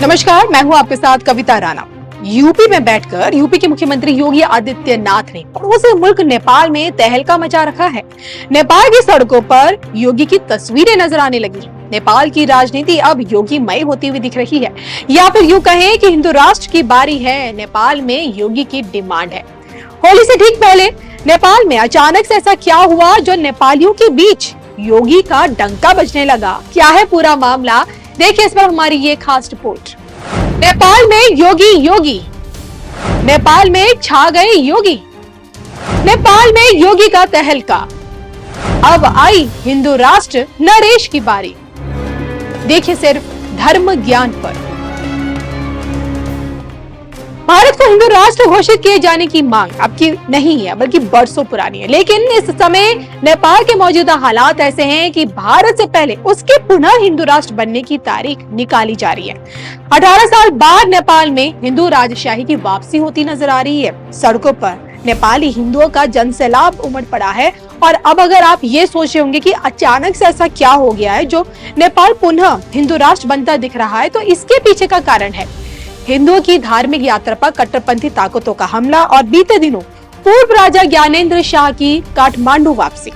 नमस्कार, मैं हूं आपके साथ कविता राणा। यूपी में बैठकर यूपी के मुख्यमंत्री योगी आदित्यनाथ ने पड़ोसी मुल्क नेपाल में तहलका मचा रखा है। नेपाल की सड़कों पर योगी की तस्वीरें नजर आने लगी। नेपाल की राजनीति अब योगी मय होती हुई दिख रही है, या फिर यूं कहें कि हिंदू राष्ट्र की बारी है। नेपाल में योगी की डिमांड है। होली से ठीक पहले नेपाल में अचानक से ऐसा क्या हुआ जो नेपालियों के बीच योगी का डंका बजने लगा? क्या है पूरा मामला, देखिए इस पर हमारी ये खास रिपोर्ट। नेपाल में योगी, नेपाल में छा गए योगी, नेपाल में योगी का तहलका। अब आई हिंदू राष्ट्र नरेश की बारी। देखिए सिर्फ धर्म ज्ञान पर। भारत को हिंदू राष्ट्र घोषित किए जाने की मांग अब की नहीं है, बल्कि बरसों पुरानी है। लेकिन इस समय नेपाल के मौजूदा हालात ऐसे हैं कि भारत से पहले उसके पुनः हिंदू राष्ट्र बनने की तारीख निकाली जा रही है। 18 साल बाद नेपाल में हिंदू राजशाही की वापसी होती नजर आ रही है। सड़कों पर नेपाली हिंदुओं का जनसैलाब उमड़ पड़ा है। और अब अगर आप ये सोच रहे होंगे कि अचानक से ऐसा क्या हो गया है जो नेपाल पुनः हिंदू राष्ट्र बनता दिख रहा है, तो इसके पीछे का कारण है हिंदुओं की धार्मिक यात्रा पर कट्टरपंथी ताकतों का हमला और बीते दिनों पूर्व राजा ज्ञानेंद्र शाह की काठमांडू वापसी।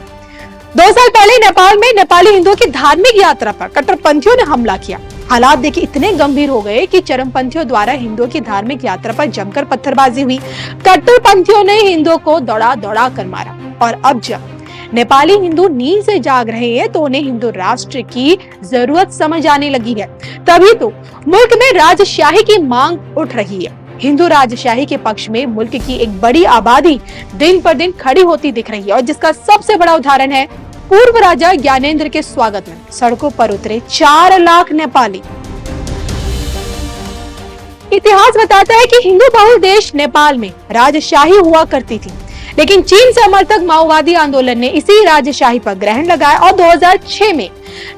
2 साल पहले नेपाल में नेपाली हिंदुओं की धार्मिक यात्रा पर कट्टरपंथियों ने हमला किया। हालात देखिए इतने गंभीर हो गए कि चरमपंथियों द्वारा हिंदुओं की धार्मिक यात्रा पर जमकर पत्थरबाजी हुई। कट्टरपंथियों ने हिंदुओं को दौड़ा दौड़ा कर मारा। और अब जब नेपाली हिंदू नींद से जाग रहे हैं तो उन्हें हिंदू राष्ट्र की जरूरत समझ आने लगी है। तभी तो मुल्क में राजशाही की मांग उठ रही है। हिंदू राजशाही के पक्ष में मुल्क की एक बड़ी आबादी दिन पर दिन खड़ी होती दिख रही है, और जिसका सबसे बड़ा उदाहरण है पूर्व राजा ज्ञानेंद्र के स्वागत में सड़कों पर उतरे 4 लाख नेपाली। इतिहास बताता है कि हिंदू बहुल देश नेपाल में राजशाही हुआ करती थी, लेकिन चीन समर्थक माओवादी आंदोलन ने इसी राजशाही पर ग्रहण लगाया और 2006 में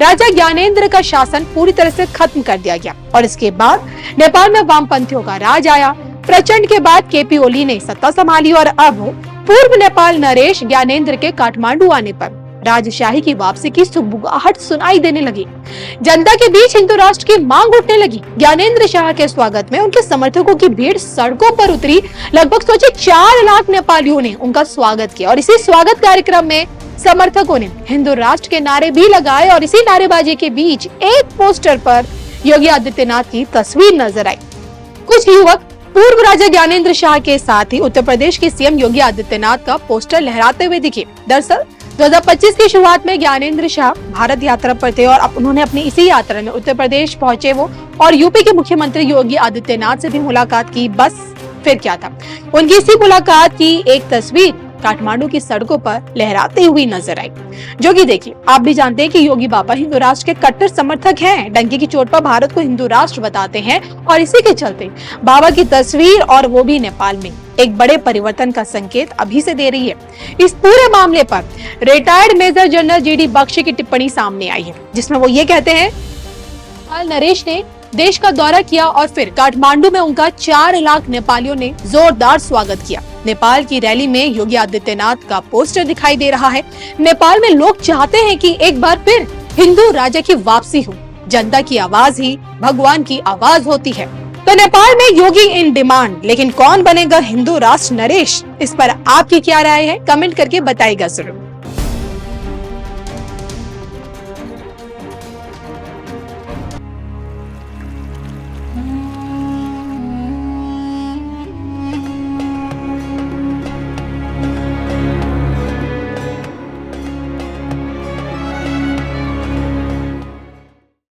राजा ज्ञानेंद्र का शासन पूरी तरह से खत्म कर दिया गया। और इसके बाद नेपाल में वामपंथियों का राज आया। प्रचंड के बाद केपी ओली ने सत्ता संभाली और अब पूर्व नेपाल नरेश ज्ञानेंद्र के काठमांडू आने पर राजशाही की वापसी की सुगबुगाहट सुनाई देने लगी। जनता के बीच हिंदू राष्ट्र की मांग उठने लगी। ज्ञानेंद्र शाह के स्वागत में उनके समर्थकों की भीड़ सड़कों पर उतरी। लगभग सोचे 4 लाख नेपालियों ने उनका स्वागत किया। और इसी स्वागत कार्यक्रम में समर्थकों ने हिंदू राष्ट्र के नारे भी लगाए। और इसी नारेबाजी के बीच एक पोस्टर पर योगी आदित्यनाथ की तस्वीर नजर आई। कुछ युवक पूर्व राजा ज्ञानेंद्र शाह के साथ ही उत्तर प्रदेश के सीएम योगी आदित्यनाथ का पोस्टर लहराते हुए दिखे। दरअसल 2025 की शुरुआत में ज्ञानेंद्र शाह भारत यात्रा पर थे और अब उन्होंने अपनी इसी यात्रा में उत्तर प्रदेश पहुंचे वो और यूपी के मुख्यमंत्री योगी आदित्यनाथ से भी मुलाकात की। बस फिर क्या था, उनकी इसी मुलाकात की एक तस्वीर काठमांडू की सड़कों पर लहराते हुई नजर आई। जो कि देखिए आप भी जानते हैं कि योगी बाबा हिंदू राष्ट्र के कट्टर समर्थक हैं। डंके की चोट पर भारत को हिंदू राष्ट्र बताते हैं और इसी के चलते बाबा की तस्वीर और वो भी नेपाल में एक बड़े परिवर्तन का संकेत अभी से दे रही है। इस पूरे मामले पर retired major general GD Bakshi की टिप्पणी सामने आई है, जिसमें वो ये कहते हैं नरेश ने देश का दौरा किया और फिर काठमांडू में उनका 4 लाख नेपालियों ने जोरदार स्वागत किया। नेपाल की रैली में योगी आदित्यनाथ का पोस्टर दिखाई दे रहा है। नेपाल में लोग चाहते हैं कि एक बार फिर हिंदू राजा की वापसी हो। जनता की आवाज ही भगवान की आवाज होती है। तो नेपाल में योगी इन डिमांड, लेकिन कौन बनेगा हिंदू राष्ट्र नरेश? इस पर आपकी क्या राय है? कमेंट करके बताइएगा जरूर।